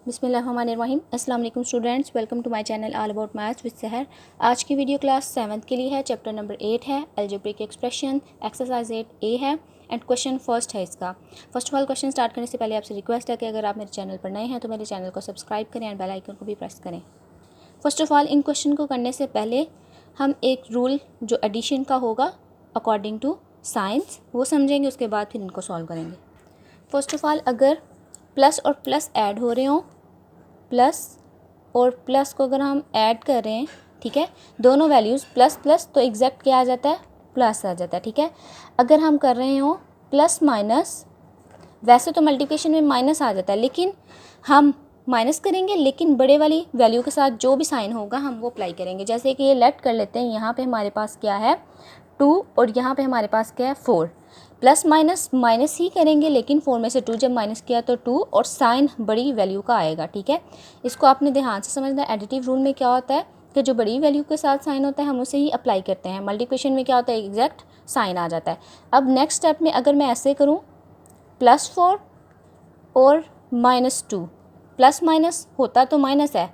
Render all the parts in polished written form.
बिस्मिल्लाहिर्रहमानिर्रहीम। अस्सलाम वालेकुम students, welcome to my channel all about maths with Sahar. आज की वीडियो क्लास 7th के लिए है। चैप्टर नंबर 8 है अलजेब्रिक एक्सप्रेशन, एक्सरसाइज 8A है एंड क्वेश्चन फर्स्ट है इसका। First of all question start करने से पहले आपसे रिक्वेस्ट है कि अगर आप मेरे चैनल पर नए हैं तो मेरे चैनल को सब्सक्राइब करें एंड बेल आइकन को भी प्रेस करें। First of all in question को करने से पहले हम एक रूल जो एडिशन का होगा अकॉर्डिंग टू साइंस वो समझेंगे, उसके बाद फिर इनको सॉल्व करेंगे। फर्स्ट ऑफ ऑल अगर प्लस और प्लस ऐड हो रहे हों, प्लस और प्लस को अगर हम ऐड कर रहे हैं, ठीक है, दोनों वैल्यूज़ प्लस प्लस तो एग्जैक्ट क्या आ जाता है, प्लस आ जाता है, ठीक है। अगर हम कर रहे हो प्लस माइनस, वैसे तो मल्टीप्लिकेशन में माइनस आ जाता है लेकिन हम माइनस करेंगे, लेकिन बड़े वाली वैल्यू के साथ जो भी साइन होगा हम वो अप्लाई करेंगे। जैसे कि ये लेट कर लेते हैं, यहाँ पे हमारे पास क्या है 2 और यहाँ पे हमारे पास क्या है 4। प्लस माइनस माइनस ही करेंगे लेकिन 4 में से 2 जब माइनस किया तो 2 और साइन बड़ी वैल्यू का आएगा, ठीक है। इसको आपने ध्यान से समझना है। एडिटिव रूल में क्या होता है कि जो बड़ी वैल्यू के साथ साइन होता है हम उसे ही अप्लाई करते हैं। मल्टीप्लिकेशन में क्या होता है, एग्जैक्ट साइन आ जाता है। अब नेक्स्ट स्टेप में अगर मैं ऐसे करूँ +4 और -2, प्लस माइनस होता तो माइनस है,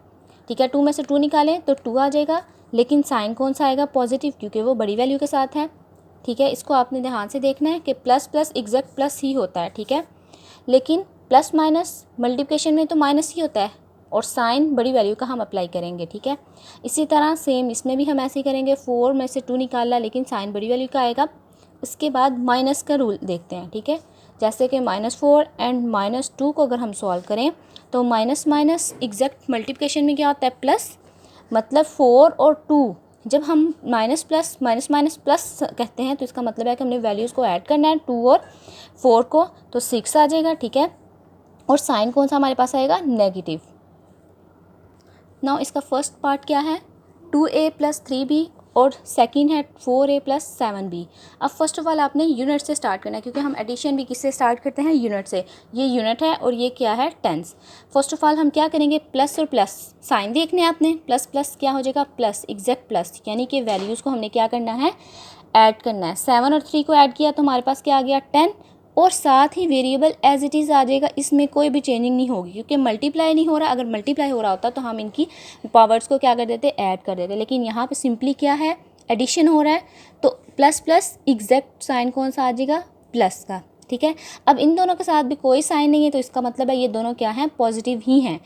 ठीक है। 2 में से 2 निकालें तो 2 आ जाएगा, लेकिन साइन कौन सा आएगा, पॉजिटिव, क्योंकि वो बड़ी वैल्यू के साथ है, ठीक है। इसको आपने ध्यान से देखना है कि प्लस प्लस एग्जैक्ट प्लस ही होता है, ठीक है। लेकिन प्लस माइनस मल्टीप्लिकेशन में तो माइनस ही होता है और साइन बड़ी वैल्यू का हम अप्लाई करेंगे, ठीक है। इसी तरह सेम इसमें भी हम ऐसे ही करेंगे। 4 में से 2 निकाला लेकिन साइन बड़ी वैल्यू का आएगा। इसके बाद माइनस का रूल देखते हैं, ठीक है। जैसे कि -4 एंड -2 को अगर हम सॉल्व करें तो माइनस माइनस एग्जैक्ट मल्टीप्लिकेशन में क्या होता है, प्लस, मतलब 4 और 2 जब हम minus plus minus minus plus कहते हैं तो इसका मतलब है कि हमने वैल्यूज़ को ऐड करना है 2 और 4 को, तो 6 आ जाएगा, ठीक है। और साइन कौन सा हमारे पास आएगा, नेगेटिव। नाउ इसका फर्स्ट पार्ट क्या है, 2a + 3b और सेकंड है 4a + 7b। अब फर्स्ट ऑफ ऑल आपने यूनिट से स्टार्ट करना है, क्योंकि हम एडिशन भी किससे स्टार्ट करते हैं, यूनिट से। ये यूनिट है और ये क्या है, टेंस। फर्स्ट ऑफ ऑल हम क्या करेंगे, प्लस और प्लस साइन देखने हैं आपने, प्लस प्लस क्या हो जाएगा, प्लस, एग्जैक्ट प्लस, यानी कि वैल्यूज़ को हमने क्या करना है, ऐड करना है। 7 और 3 को ऐड किया तो हमारे पास क्या आ गया, 10, और साथ ही वेरिएबल एज इट इज़ आ जाएगा, इसमें कोई भी चेंजिंग नहीं होगी क्योंकि मल्टीप्लाई नहीं हो रहा। अगर मल्टीप्लाई हो रहा होता तो हम इनकी पावर्स को क्या कर देते, ऐड कर देते, लेकिन यहाँ पे सिंपली क्या है, एडिशन हो रहा है, तो प्लस प्लस एग्जैक्ट साइन कौन सा आ जाएगा, प्लस का, ठीक है। अब इन दोनों के साथ भी कोई साइन नहीं है तो इसका मतलब है ये दोनों क्या हैं, पॉजिटिव ही हैं।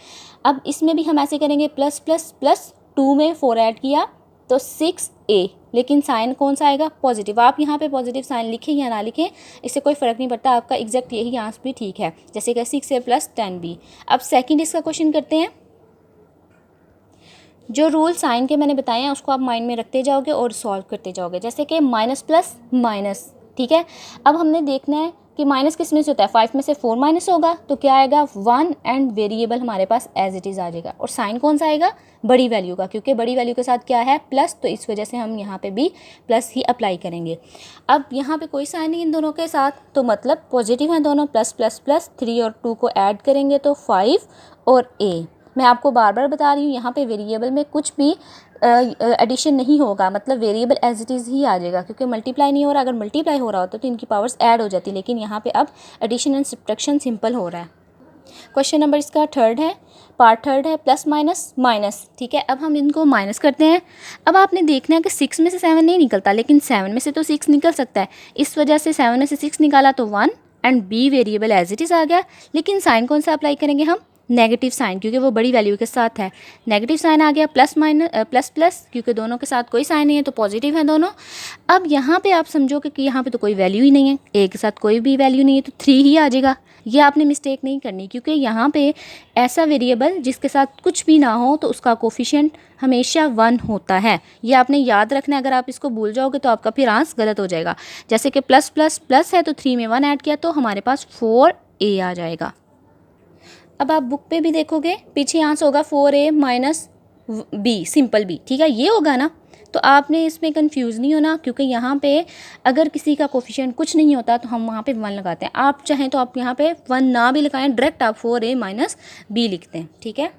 अब इसमें भी हम ऐसे करेंगे, प्लस प्लस प्लस 2 में 4 ऐड किया तो 6a, लेकिन साइन कौन सा आएगा, पॉजिटिव। आप यहाँ पे पॉजिटिव साइन लिखें या ना लिखें इससे कोई फ़र्क नहीं पड़ता, आपका एग्जैक्ट यही आंसर भी ठीक है। जैसे कि 6a + 10b। अब सेकंड इसका क्वेश्चन करते हैं। जो रूल साइन के मैंने बताए हैं उसको आप माइंड में रखते जाओगे और सॉल्व करते जाओगे। जैसे कि माइनस प्लस माइनस, ठीक है। अब हमने देखना है कि माइनस किस में से होता है, 5 में से 4 माइनस होगा तो क्या आएगा, 1 एंड वेरिएबल हमारे पास एज इट इज़ आ जाएगा। और साइन कौन सा आएगा, बड़ी वैल्यू का, क्योंकि बड़ी वैल्यू के साथ क्या है, प्लस, तो इस वजह से हम यहाँ पे भी प्लस ही अप्लाई करेंगे। अब यहाँ पे कोई साइन नहीं इन दोनों के साथ, तो मतलब पॉजिटिव हैं दोनों। प्लस प्लस प्लस 3 और 2 को ऐड करेंगे तो 5 और a। मैं आपको बार बार बता रही हूँ यहाँ पे वेरिएबल में कुछ भी एडिशन नहीं होगा, मतलब वेरिएबल एज इट इज़ ही आ जाएगा क्योंकि मल्टीप्लाई नहीं हो रहा। अगर मल्टीप्लाई हो रहा होता तो इनकी पावर्स ऐड हो जाती, लेकिन यहाँ पे अब एडिशन एंड सब्ट्रैक्शन सिंपल हो रहा है। क्वेश्चन नंबर इसका थर्ड है, पार्ट थर्ड है, प्लस माइनस माइनस, ठीक है। अब हम इनको माइनस करते हैं। अब आपने देखना है कि 6 में से 7 नहीं निकलता, लेकिन 7 में से तो 6 निकल सकता है। इस वजह से 7 में से 6 निकाला तो 1 and b variable as it is आ गया, लेकिन साइन कौन सा अप्लाई करेंगे हम, नेगेटिव साइन, क्योंकि वो बड़ी वैल्यू के साथ है। नेगेटिव साइन आ गया, प्लस माइनस प्लस प्लस, क्योंकि दोनों के साथ कोई साइन नहीं है तो पॉजिटिव है दोनों। अब यहाँ पे आप समझोगे कि यहाँ पे तो कोई वैल्यू ही नहीं है, ए के साथ कोई भी वैल्यू नहीं है तो 3 ही आ जाएगा। ये आपने मिस्टेक नहीं करनी, क्योंकि यहाँ पे ऐसा वेरिएबल जिसके साथ कुछ भी ना हो तो उसका कोफिशिएंट हमेशा 1 होता है। ये आपने याद रखना है। अगर आप इसको भूल जाओगे तो आपका फिर आंसर गलत हो जाएगा। जैसे कि प्लस प्लस प्लस है तो 3 में 1 ऐड किया तो हमारे पास 4a आ जाएगा। अब आप बुक पे भी देखोगे पीछे आंसर होगा 4a - b, सिंपल b, ठीक है, ये होगा ना। तो आपने इसमें कंफ्यूज नहीं होना, क्योंकि यहाँ पे अगर किसी का कोफिशिएंट कुछ नहीं होता तो हम वहाँ पे 1 लगाते हैं। आप चाहें तो आप यहाँ पे 1 ना भी लगाएं, डायरेक्ट आप 4a - b लिखते हैं, ठीक है।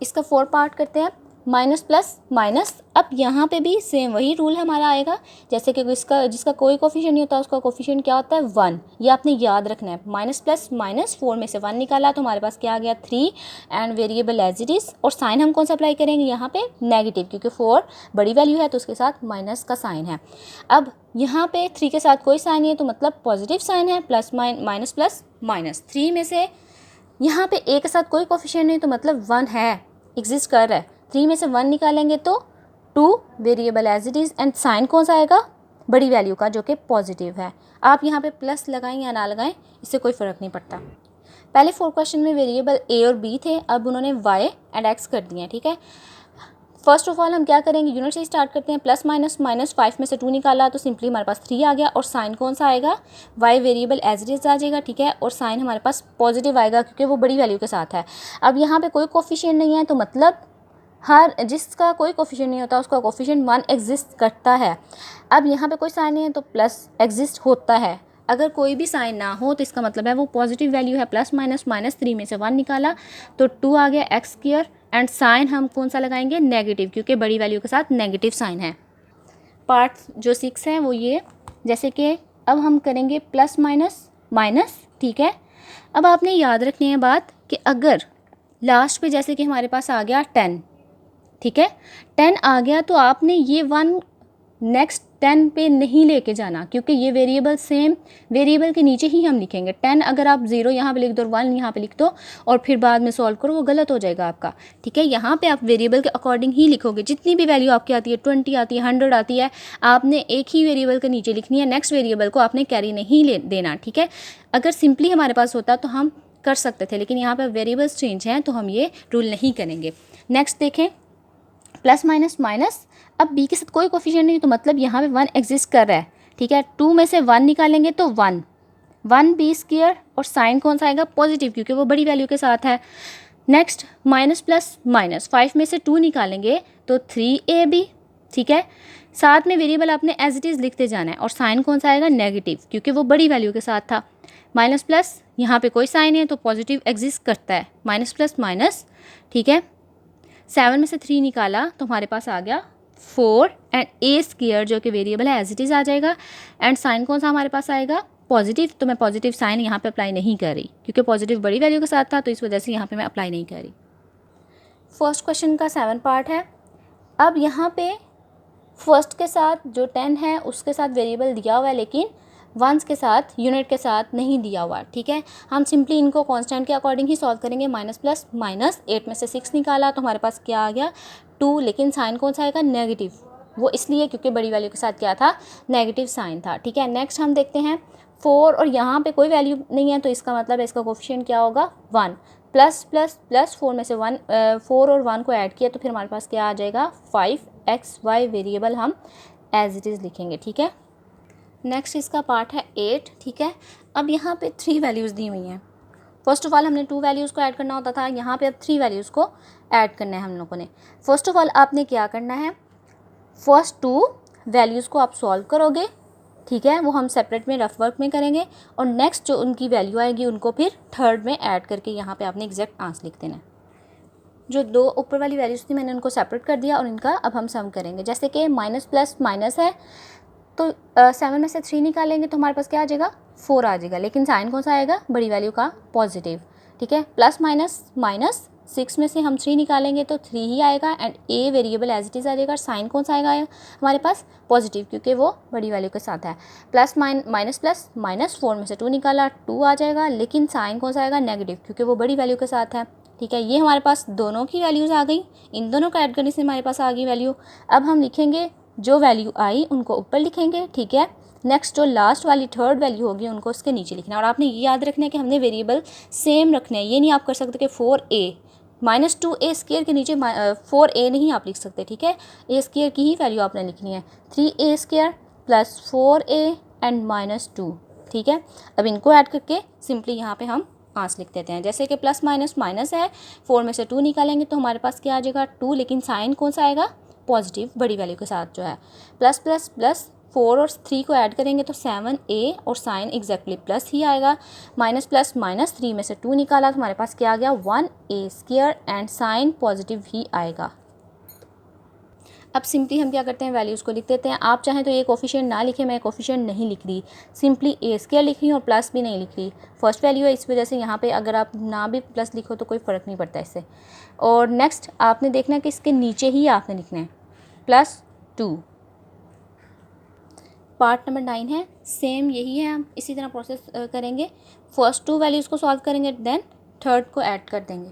इसका 4 पार्ट करते हैं। Minus plus minus. अब यहाँ पे भी सेम वही रूल हमारा आएगा, जैसे कि जिसका कोई कोफिशिएंट नहीं होता उसका कोफिशिएंट क्या होता है 1। ये आपने याद रखना है। माइनस प्लस माइनस, 4 में से 1 निकाला तो हमारे पास क्या आ गया 3 and variable as it is. और साइन हम कौन सा अप्लाई करेंगे यहाँ पे नेगेटिव, क्योंकि 4 बड़ी वैल्यू है तो उसके साथ माइनस का साइन है। अब यहाँ पे 3 के साथ कोई साइन नहीं है तो मतलब पॉजिटिव साइन है, प्लस माइनस प्लस माइनस। 3 में से यहाँ पे ए के साथ कोई कोफिशिएंट नहीं तो मतलब 1 है, एग्जिस्ट कर रहा है। 3 में से 1 निकालेंगे तो 2 variable as it is and sign कौन सा आएगा बड़ी वैल्यू का जो कि पॉजिटिव है। आप यहाँ पे प्लस लगाएं या ना लगाएं इससे कोई फ़र्क नहीं पड़ता। पहले 4 क्वेश्चन में वेरिएबल ए और बी थे, अब उन्होंने वाई एंड एक्स कर दिए हैं। ठीक है, फर्स्ट ऑफ ऑल हम क्या करेंगे, यूनिट से स्टार्ट करते हैं। प्लस माइनस माइनस 5 में से 2 निकाला तो सिंपली हमारे पास 3 आ गया और साइन कौन सा आएगा Y variable as it is आ जाएगा। ठीक है, और साइन हमारे पास पॉजिटिव आएगा क्योंकि वो बड़ी वैल्यू के साथ है। अब यहाँ पे कोई कोफिशिएंट नहीं है तो मतलब हर जिसका कोई कोफिशिएंट नहीं होता उसका कोफिशिएंट 1 एग्जिस्ट करता है। अब यहाँ पे कोई साइन नहीं है तो प्लस एग्जिस्ट होता है। अगर कोई भी साइन ना हो तो इसका मतलब है वो पॉजिटिव वैल्यू है। प्लस माइनस माइनस 3 में से 1 निकाला तो 2 आ गया एक्स स्क्वायर एंड साइन हम कौन सा लगाएंगे नेगेटिव, क्योंकि बड़ी वैल्यू के साथ नेगेटिव साइन है। पार्ट जो 6 है वो ये, जैसे कि अब हम करेंगे प्लस माइनस माइनस। ठीक है, अब आपने याद रखनी है बात कि अगर लास्ट पे जैसे कि हमारे पास आ गया 10, ठीक है 10 आ गया तो आपने ये 1 नेक्स्ट 10 पे नहीं लेके जाना, क्योंकि ये वेरिएबल सेम वेरिएबल के नीचे ही हम लिखेंगे। 10 अगर आप 0 यहाँ पे लिख दो और 1 यहाँ पे लिख दो और फिर बाद में सॉल्व करो वो गलत हो जाएगा आपका। ठीक है, यहाँ पे आप वेरिएबल के अकॉर्डिंग ही लिखोगे। जितनी भी वैल्यू आपकी आती है 20 आती है 100 आती है, आपने एक ही वेरिएबल के नीचे लिखनी है, नेक्स्ट वेरिएबल को आपने कैरी नहीं देना। ठीक है, अगर सिंपली हमारे पास होता तो हम कर सकते थे, लेकिन यहाँ पर वेरिएबल्स चेंज हैं तो हम ये रूल नहीं करेंगे। नेक्स्ट देखें प्लस माइनस माइनस। अब बी के साथ कोई कोफिशिएंट नहीं तो मतलब यहाँ पे 1 एग्जिस्ट कर रहा है। ठीक है, 2 में से 1 निकालेंगे तो 1 बी स्क्वायर और साइन कौन सा आएगा पॉजिटिव, क्योंकि वो बड़ी वैल्यू के साथ है। नेक्स्ट माइनस प्लस माइनस 5 में से 2 निकालेंगे तो 3ab। ठीक है, साथ में वेरिएबल आपने एज इट इज़ लिखते जाना है और साइन कौन सा आएगा नेगेटिव, क्योंकि वो बड़ी वैल्यू के साथ था। माइनस प्लस यहाँ पे कोई साइन है तो पॉजिटिव एग्जिस्ट करता है, माइनस प्लस माइनस। ठीक है, 7 में से 3 निकाला तो हमारे पास आ गया 4 एंड ए स्क्वायर जो कि वेरिएबल है एज इट इज़ आ जाएगा एंड साइन कौन सा हमारे पास आएगा पॉजिटिव। तो मैं पॉजिटिव साइन यहाँ पे अप्लाई नहीं कर रही क्योंकि पॉजिटिव बड़ी वैल्यू के साथ था तो इस वजह से यहाँ पे मैं अप्लाई नहीं कर रही। फर्स्ट क्वेश्चन का 7 पार्ट है। अब यहाँ पे फर्स्ट के साथ जो 10 है उसके साथ वेरिएबल दिया हुआ है लेकिन वंस के साथ यूनिट के साथ नहीं दिया हुआ। ठीक है, हम सिंपली इनको कांस्टेंट के अकॉर्डिंग ही सॉल्व करेंगे। माइनस प्लस माइनस 8 में से 6 निकाला तो हमारे पास क्या आ गया 2, लेकिन साइन कौन सा आएगा नेगेटिव, वो इसलिए क्योंकि बड़ी वैल्यू के साथ क्या था नेगेटिव साइन था। ठीक है, नेक्स्ट हम देखते हैं 4 और यहाँ पे कोई वैल्यू नहीं है तो इसका मतलब इसका कोफिशिएंट क्या होगा 1। प्लस प्लस प्लस 4 में से 4 और 1 को ऐड किया तो फिर हमारे पास क्या आ जाएगा 5xy वेरिएबल हम एज इट इज़ लिखेंगे। ठीक है, नेक्स्ट इसका पार्ट है 8। ठीक है, अब यहाँ पे 3 वैल्यूज़ दी हुई हैं। फर्स्ट ऑफ ऑल हमने 2 वैल्यूज़ को ऐड करना होता था, यहाँ पे अब 3 वैल्यूज़ को ऐड करना है हम लोगों ने। फर्स्ट ऑफ ऑल आपने क्या करना है, फर्स्ट 2 वैल्यूज़ को आप सॉल्व करोगे। ठीक है, वो हम सेपरेट में रफ वर्क में करेंगे और नेक्स्ट जो उनकी वैल्यू आएगी उनको फिर थर्ड में ऐड करके यहाँ पे आपने एग्जैक्ट आंसर लिख देना। जो 2 ऊपर वाली वैल्यूज़ थी मैंने उनको सेपरेट कर दिया और इनका अब हम सम करेंगे। जैसे कि माइनस प्लस माइनस है तो 7 में से 3 निकालेंगे तो हमारे पास क्या आ जाएगा 4 आ जाएगा, लेकिन साइन कौन सा आएगा बड़ी वैल्यू का पॉजिटिव। ठीक है, प्लस माइनस माइनस 6 में से हम 3 निकालेंगे तो 3 ही आएगा and A variable as it is आ जाएगा। साइन कौन सा आएगा हमारे पास पॉजिटिव क्योंकि वो बड़ी वैल्यू के साथ है। प्लस माइनस प्लस माइनस 4 में से 2 निकाला 2 आ जाएगा, लेकिन साइन कौन सा आएगा नेगेटिव क्योंकि वो बड़ी वैल्यू के साथ है। ठीक है, ये हमारे पास दोनों की वैल्यूज़ आ गई, इन दोनों का ऐड करने से हमारे पास आ गई वैल्यू। अब हम लिखेंगे जो वैल्यू आई उनको ऊपर लिखेंगे। ठीक है, नेक्स्ट जो लास्ट वाली थर्ड वैल्यू होगी उनको उसके नीचे लिखना है और आपने ये याद रखना है कि हमने वेरिएबल सेम रखने हैं। ये नहीं आप कर सकते कि 4a माइनस 2a स्क्वायर के नीचे 4a नहीं आप लिख सकते। ठीक है, a स्क्वायर की ही वैल्यू आपने लिखनी है 3a square plus 4a and minus 2। ठीक है, अब इनको ऐड करके सिंपली यहाँ पे हम आंसर लिख देते हैं। जैसे कि प्लस माइनस माइनस है, 4 में से 2 निकालेंगे तो हमारे पास क्या आ जाएगा 2, लेकिन साइन कौन सा आएगा पॉजिटिव बड़ी वैल्यू के साथ जो है। प्लस प्लस प्लस 4 और 3 को ऐड करेंगे तो 7a और साइन एग्जैक्टली प्लस ही आएगा। माइनस प्लस माइनस 3 में से 2 निकाला तो हमारे पास क्या आ गया 1a square and sign positive ही आएगा। अब सिंपली हम क्या करते हैं, वैल्यूज़ को लिख देते हैं। आप चाहें तो ये कोफिशिएंट ना लिखें, मैं कोफिशिएंट नहीं लिख रही, सिंपली ए स्क्वायर लिख रही हूँ और प्लस भी नहीं लिख रही। फर्स्ट वैल्यू है, इस वजह से यहाँ पे अगर आप ना भी प्लस लिखो तो कोई फ़र्क नहीं पड़ता इससे। और नेक्स्ट आपने देखना है कि इसके नीचे ही आपने लिखना है +2। पार्ट नंबर 9 है, सेम यही है, हम इसी तरह प्रोसेस करेंगे। फर्स्ट 2 वैल्यूज़ को सॉल्व करेंगे, देन थर्ड को ऐड कर देंगे।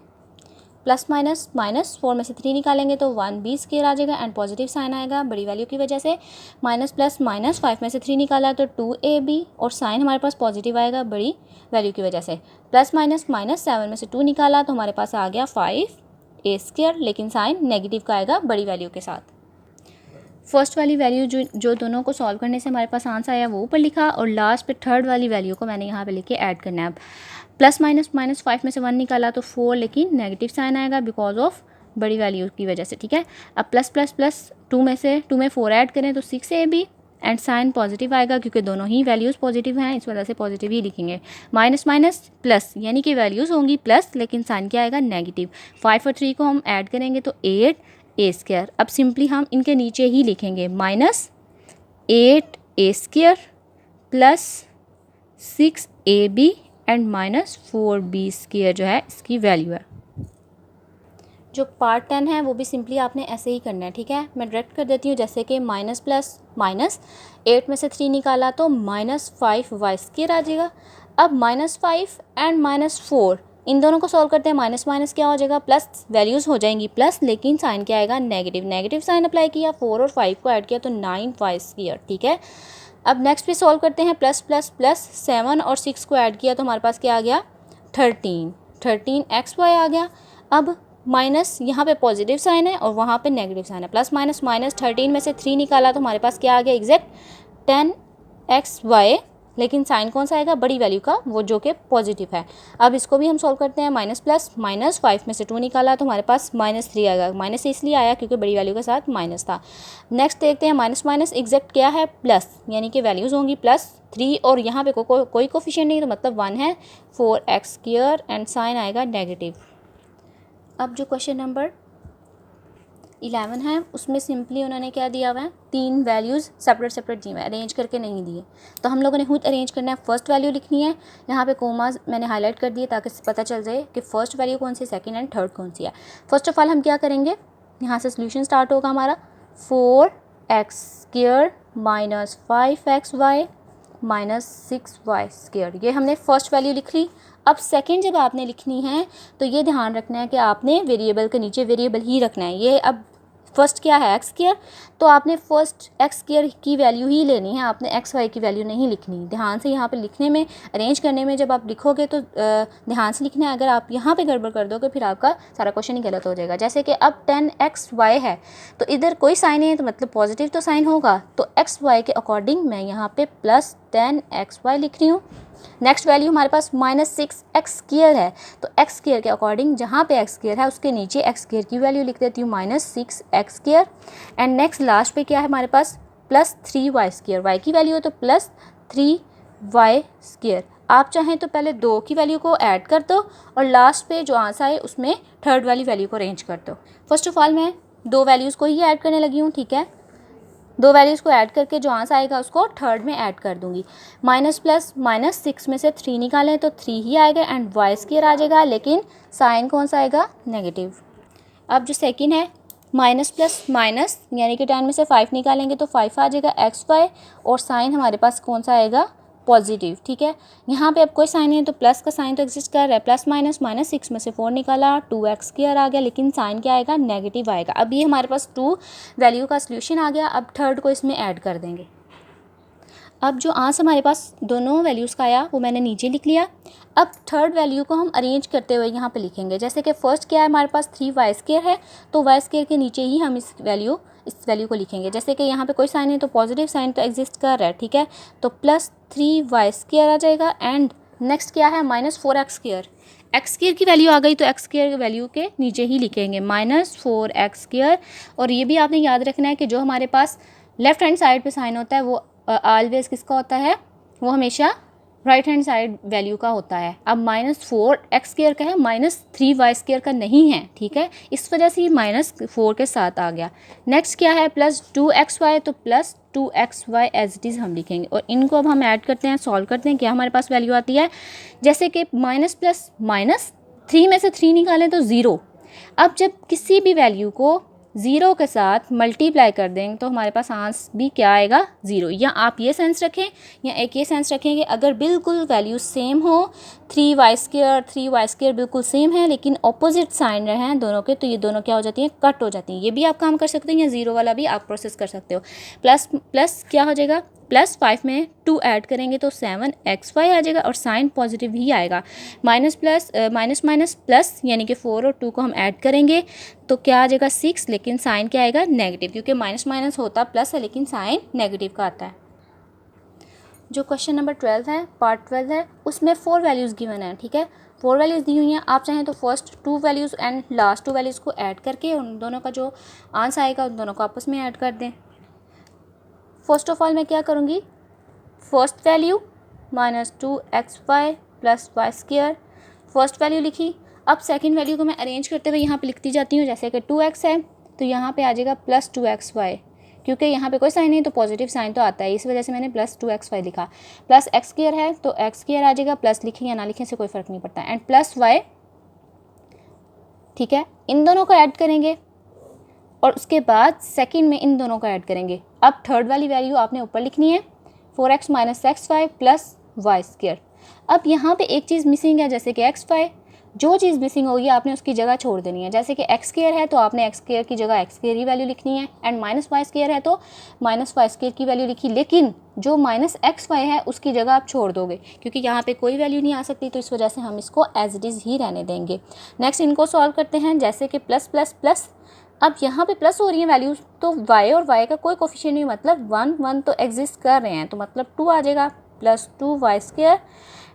प्लस माइनस माइनस 4 में से 3 निकालेंगे तो 1b स्क्वायर आ जाएगा एंड पॉजिटिव साइन आएगा बड़ी वैल्यू की वजह से। माइनस प्लस माइनस 5 में से 3 निकाला तो 2ab और साइन हमारे पास पॉजिटिव आएगा बड़ी वैल्यू की वजह से। प्लस माइनस माइनस 7 में से 2 निकाला तो हमारे पास आ गया 5a स्क्वायर, लेकिन साइन नेगेटिव का आएगा बड़ी वैल्यू के साथ। फर्स्ट वाली वैल्यू जो दोनों को सॉल्व करने से हमारे पास आंसर आया वो ऊपर लिखा, और लास्ट पे थर्ड वाली वैल्यू को मैंने यहाँ पे लिख के ऐड करना है। अब प्लस माइनस माइनस 5 में से 1 निकाला तो 4, लेकिन नेगेटिव साइन आएगा बिकॉज ऑफ बड़ी वैल्यू की वजह से, ठीक है। अब प्लस प्लस प्लस 2 में 4 ऐड करें तो 6ab एंड साइन पॉजिटिव आएगा क्योंकि दोनों ही वैल्यूज़ पॉजिटिव हैं, इस वजह से पॉजिटिव ही लिखेंगे। माइनस माइनस प्लस यानी कि वैल्यूज़ होंगी प्लस, लेकिन साइन क्या आएगा नेगेटिव। 5 और 3 को हम ऐड करेंगे तो 8a स्क्वायर। अब सिंपली हम इनके नीचे ही लिखेंगे -8a square plus 6ab and -4b square जो है इसकी वैल्यू है। जो पार्ट 10 है वो भी सिंपली आपने ऐसे ही करना है, ठीक है। मैं डायरेक्ट कर देती हूँ, जैसे कि माइनस प्लस माइनस 8 में से 3 निकाला तो -5y स्क्वायर आ जाएगा। अब -5 एंड -4 इन दोनों को सॉल्व करते हैं, माइनस माइनस क्या हो जाएगा प्लस, वैल्यूज़ हो जाएंगी प्लस, लेकिन साइन क्या आएगा नेगेटिव। नेगेटिव साइन अप्लाई किया, 4 और 5 को ऐड किया तो 9y स्क्वायर, ठीक है। अब नेक्स्ट पे सॉल्व करते हैं, प्लस प्लस प्लस 7 और 6 को ऐड किया तो हमारे पास क्या आ गया 13xy आ गया। अब माइनस यहाँ पे पॉजिटिव साइन है और वहाँ पे नेगेटिव साइन है, प्लस माइनस माइनस 13 में से 3 निकाला तो हमारे पास क्या आ गया एग्जैक्ट 10xy, लेकिन साइन कौन सा आएगा बड़ी वैल्यू का, वो जो कि पॉजिटिव है। अब इसको भी हम सॉल्व करते हैं, माइनस प्लस माइनस 5 में से 2 निकाला तो हमारे पास -3 आएगा। माइनस इसलिए आया क्योंकि बड़ी वैल्यू के साथ माइनस था। नेक्स्ट देखते हैं, माइनस माइनस एग्जैक्ट क्या है प्लस, यानी कि वैल्यूज़ होंगी +3 और यहाँ पे कोई कोफिशिएंट नहीं तो मतलब 1 है, 4x स्क्वायर एंड साइन आएगा नेगेटिव। अब जो क्वेश्चन नंबर 11 है उसमें सिंपली उन्होंने क्या दिया हुआ है, 3 वैल्यूज़ सेपरेट दी हुई है, अरेंज करके नहीं दिए, तो हम लोगों ने खुद अरेंज करना है। फर्स्ट वैल्यू लिखनी है, यहाँ पे कोमास मैंने हाईलाइट कर दिए ताकि पता चल जाए कि फर्स्ट वैल्यू कौन सी, सेकंड एंड थर्ड कौन सी है। फर्स्ट ऑफ ऑल हम क्या करेंगे, यहाँ से सोल्यूशन स्टार्ट होगा हमारा 4x square minus 5xy minus 6y square, ये हमने फर्स्ट वैल्यू लिख ली। अब सेकंड जब आपने लिखनी है तो ये ध्यान रखना है कि आपने वेरिएबल के नीचे वेरिएबल ही रखना है। ये अब फर्स्ट क्या है एक्स स्क्वायर, तो आपने फर्स्ट एक्स स्क्वायर की वैल्यू ही लेनी है, आपने एक्स वाई की वैल्यू नहीं लिखनी। ध्यान से यहाँ पे लिखने में, अरेंज करने में जब आप लिखोगे तो ध्यान से लिखना है। अगर आप यहाँ पे गड़बड़ कर दोगे फिर आपका सारा क्वेश्चन ही गलत हो जाएगा। जैसे कि अब 10xy है तो इधर कोई साइन है तो मतलब पॉजिटिव तो साइन होगा, तो एक्स वाई के अकॉर्डिंग मैं यहाँ पे +10xy लिख रही हूँ। नेक्स्ट वैल्यू हमारे पास -6x स्क्वायर है, तो x स्क्वायर के अकॉर्डिंग जहाँ पे x स्क्वायर है उसके नीचे x स्क्वायर की वैल्यू लिख देती हूँ -6x square. And next last पे क्या है हमारे पास +3y स्क्वायर, y की वैल्यू है तो +3y स्क्वायर। आप चाहें तो पहले 2 की वैल्यू को ऐड कर दो और लास्ट पे जो आंसर है उसमें थर्ड वाली वैल्यू को अरेंज कर दो। फर्स्ट ऑफ ऑल मैं 2 वैल्यूज़ को ही ऐड करने लगी हूँ, ठीक है। 2 वैल्यूज़ को ऐड करके जो आंसर आएगा उसको थर्ड में ऐड कर दूंगी। माइनस प्लस माइनस 6 में से 3 निकालें तो 3 ही आएगा एंड y स्क्वायर आ जाएगा, लेकिन साइन कौन सा आएगा नेगेटिव। अब जो सेकंड है माइनस प्लस माइनस यानी कि 10 में से 5 निकालेंगे तो 5 आ जाएगा xy और साइन हमारे पास कौन सा आएगा पॉजिटिव, ठीक है। यहाँ पे अब कोई साइन है तो प्लस का साइन तो एग्जिस्ट कर रहा है, प्लस माइनस माइनस 6 में से 4 निकाला 2x स्क्वायर आ गया, लेकिन साइन क्या आएगा नेगेटिव आएगा। अब ये हमारे पास 2 वैल्यू का सोल्यूशन आ गया। अब थर्ड को इसमें ऐड कर देंगे। अब जो आंसर हमारे पास दोनों वैल्यूज़ का आया वो मैंने नीचे लिख लिया। अब थर्ड वैल्यू को हम अरेंज करते हुए यहाँ पे लिखेंगे। जैसे कि फर्स्ट क्या है हमारे पास 3y स्क्वायर है, तो y स्क्वायर के नीचे ही हम इस वैल्यू को लिखेंगे। जैसे कि यहाँ पे कोई साइन है तो पॉजिटिव साइन तो एग्जिस्ट कर रहा है, ठीक है, तो +3y स्क्वायर आ जाएगा। एंड नेक्स्ट क्या है -4x स्क्वायर, एक्स स्क्वायर की वैल्यू आ गई तो एक्स स्क्वायर की वैल्यू के नीचे ही लिखेंगे -4x स्क्वायर। और ये भी आपने याद रखना है कि जो हमारे पास लेफ्ट हैंड साइड पे साइन होता है वो ऑलवेज किसका होता है, वो हमेशा राइट हैंड साइड वैल्यू का होता है। अब -4x² का है, -3y² का नहीं है, ठीक है, इस वजह से ये -4 के साथ आ गया। नेक्स्ट क्या है, +2xy, तो +2xy एज इट इज़ हम लिखेंगे और इनको अब हम ऐड करते हैं, सॉल्व करते हैं, क्या हमारे पास वैल्यू आती है, जैसे कि माइनस प्लस माइनस, 3 में से 3 निकालें तो 0। अब जब किसी भी वैल्यू को 0 के साथ मल्टीप्लाई कर देंगे तो हमारे पास आंसर भी क्या आएगा, 0। या आप ये सेंस रखें या एक ये सेंस रखें कि अगर बिल्कुल वैल्यू सेम हो, 3y² बिल्कुल सेम है लेकिन ऑपोजिट साइन रहे हैं दोनों के, तो ये दोनों क्या हो जाती हैं, कट हो जाती हैं। ये भी आप काम कर सकते हैं या 0 वाला भी आप प्रोसेस कर सकते हो। प्लस प्लस क्या हो जाएगा, +5 में 2 ऐड करेंगे तो 7xy आ जाएगा और साइन पॉजिटिव ही आएगा। Minus plus minus minus plus, यानी कि 4 और 2 को हम ऐड करेंगे तो क्या आ जाएगा, 6, लेकिन साइन क्या आएगा, नेगेटिव, क्योंकि माइनस माइनस होता प्लस है लेकिन साइन नेगेटिव का आता है। जो क्वेश्चन नंबर 12 है, पार्ट 12 है, उसमें 4 वैल्यूज़ गिवन है, ठीक है, 4 वैल्यूज़ दी हुई हैं। आप चाहें तो first 2 values and last 2 values को ऐड करके उन दोनों का जो आंसर आएगा उन दोनों को आपस में ऐड कर दें। फर्स्ट ऑफ ऑल मैं क्या करूँगी, first value -2xy + y², first value लिखी। अब सेकंड वैल्यू को मैं अरेंज करते हुए यहाँ पे लिखती जाती हूँ, जैसे कि 2x है तो यहाँ पे आ जाएगा +2xy, क्योंकि यहाँ पे कोई साइन नहीं तो पॉजिटिव साइन तो आता है, इस वजह से मैंने +2xy लिखा। प्लस x² है तो x² आ जाएगा, प्लस लिखें या ना लिखें से कोई फ़र्क नहीं पड़ता, एंड +y, ठीक है, इन दोनों को ऐड करेंगे और उसके बाद सेकंड में इन दोनों को ऐड करेंगे। अब थर्ड वाली वैल्यू आपने ऊपर लिखनी है, 4x - xy + y²। अब यहाँ पे एक चीज़ मिसिंग है, जैसे कि xy, जो चीज़ मिसिंग होगी आपने उसकी जगह छोड़ देनी है। जैसे कि x² है तो आपने x² की जगह x² ही वैल्यू लिखनी है, एंड -y² है तो -y² की वैल्यू लिखी, लेकिन जो -xy है उसकी जगह आप छोड़ दोगे क्योंकि यहाँ पे कोई वैल्यू नहीं आ सकती, तो इस वजह से हम इसको एज इट इज़ ही रहने देंगे। नेक्स्ट इनको सॉल्व करते हैं, जैसे कि प्लस प्लस प्लस, अब यहाँ पे प्लस हो रही है वैल्यूज़ तो y और y का कोई कोफिशिएंट नहीं, मतलब 1 1 तो एग्जिस्ट कर रहे हैं, तो मतलब 2 आ जाएगा, +2y²,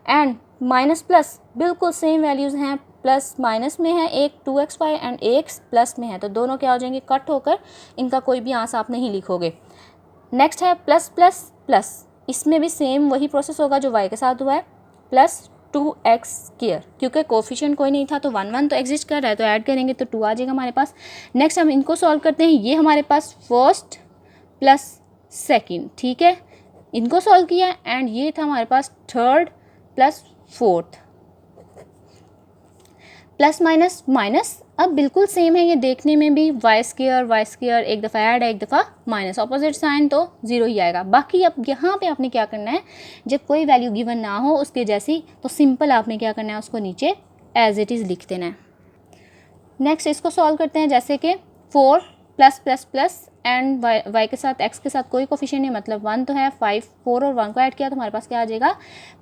एंड माइनस प्लस बिल्कुल सेम वैल्यूज़ हैं, प्लस माइनस में है एक 2xy एंड एक प्लस में है, तो दोनों क्या हो जाएंगे, कट होकर, इनका कोई भी आंसर आप नहीं लिखोगे। नेक्स्ट है प्लस प्लस प्लस, इसमें भी सेम वही प्रोसेस होगा जो y के साथ हुआ है, +2x², क्योंकि कोफिशिएंट कोई नहीं था तो 1 1 तो एग्जिस्ट कर रहा है, तो ऐड करेंगे तो 2 आ जाएगा हमारे पास। नेक्स्ट हम इनको सॉल्व करते हैं, ये हमारे पास फर्स्ट प्लस सेकंड, ठीक है, इनको सॉल्व किया, एंड ये था हमारे पास third plus fourth, plus minus minus, अब बिल्कुल सेम है ये देखने में भी, y² एक दफ़ा ऐड है एक दफ़ा माइनस, ऑपोजिट साइन तो 0 ही आएगा। बाकी अब यहाँ पे आपने क्या करना है, जब कोई वैल्यू गिवन ना हो उसके जैसी, तो सिंपल आपने क्या करना है, उसको नीचे एज इट इज़ लिख देना है। नेक्स्ट इसको सॉल्व करते हैं, जैसे कि 4 plus plus plus and y के साथ x के साथ कोई कोफिशिएंट नहीं, मतलब 1 तो है, 5 4 और 1 को ऐड किया तो हमारे पास क्या आ जाएगा,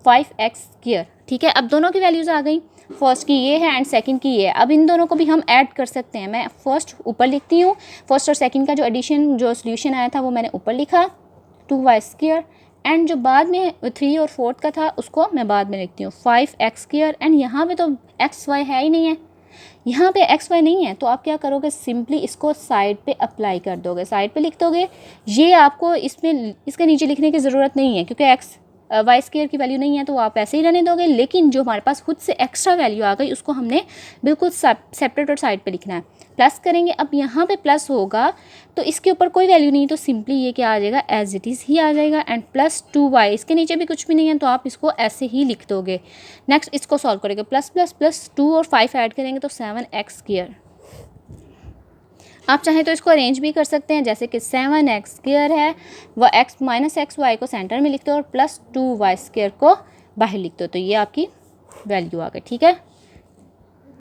5x², ठीक है। अब दोनों की वैल्यूज़ आ गई, फर्स्ट की ये है एंड सेकंड की ये है। अब इन दोनों को भी हम ऐड कर सकते हैं, मैं फर्स्ट ऊपर लिखती हूँ, फर्स्ट और सेकंड का जो एडिशन जो सोल्यूशन आया था वो मैंने ऊपर लिखा, 2y², एंड जो बाद में 3 और 4 का था उसको मैं बाद में लिखती हूँ, 5x², एंड यहाँ पे तो xy है ही नहीं है, यहाँ पे xy नहीं है, तो आप क्या करोगे, सिंपली इसको साइड पे अप्लाई कर दोगे, साइड पे लिख दोगे। ये आपको इसमें इसके नीचे लिखने की ज़रूरत नहीं है क्योंकि y² की वैल्यू नहीं है, तो आप ऐसे ही रहने दोगे, लेकिन जो हमारे पास खुद से एक्स्ट्रा वैल्यू आ गई उसको हमने बिल्कुल सेपरेट और साइड पे लिखना है। प्लस करेंगे, अब यहाँ पे प्लस होगा तो इसके ऊपर कोई वैल्यू नहीं, तो सिंपली ये क्या आ जाएगा, एज इट इज़ ही आ जाएगा, एंड +2y, इसके नीचे भी कुछ भी नहीं है तो आप इसको ऐसे ही लिख दोगे। नेक्स्ट इसको सॉल्व करेंगे, प्लस प्लस प्लस 2 और 5 ऐड करेंगे तो 7x², आप चाहें तो इसको अरेंज भी कर सकते हैं, जैसे कि 7x² है, वह x -xy को सेंटर में लिख दो और +2y² को बाहर लिख दो, तो ये आपकी वैल्यू आ गई, ठीक है।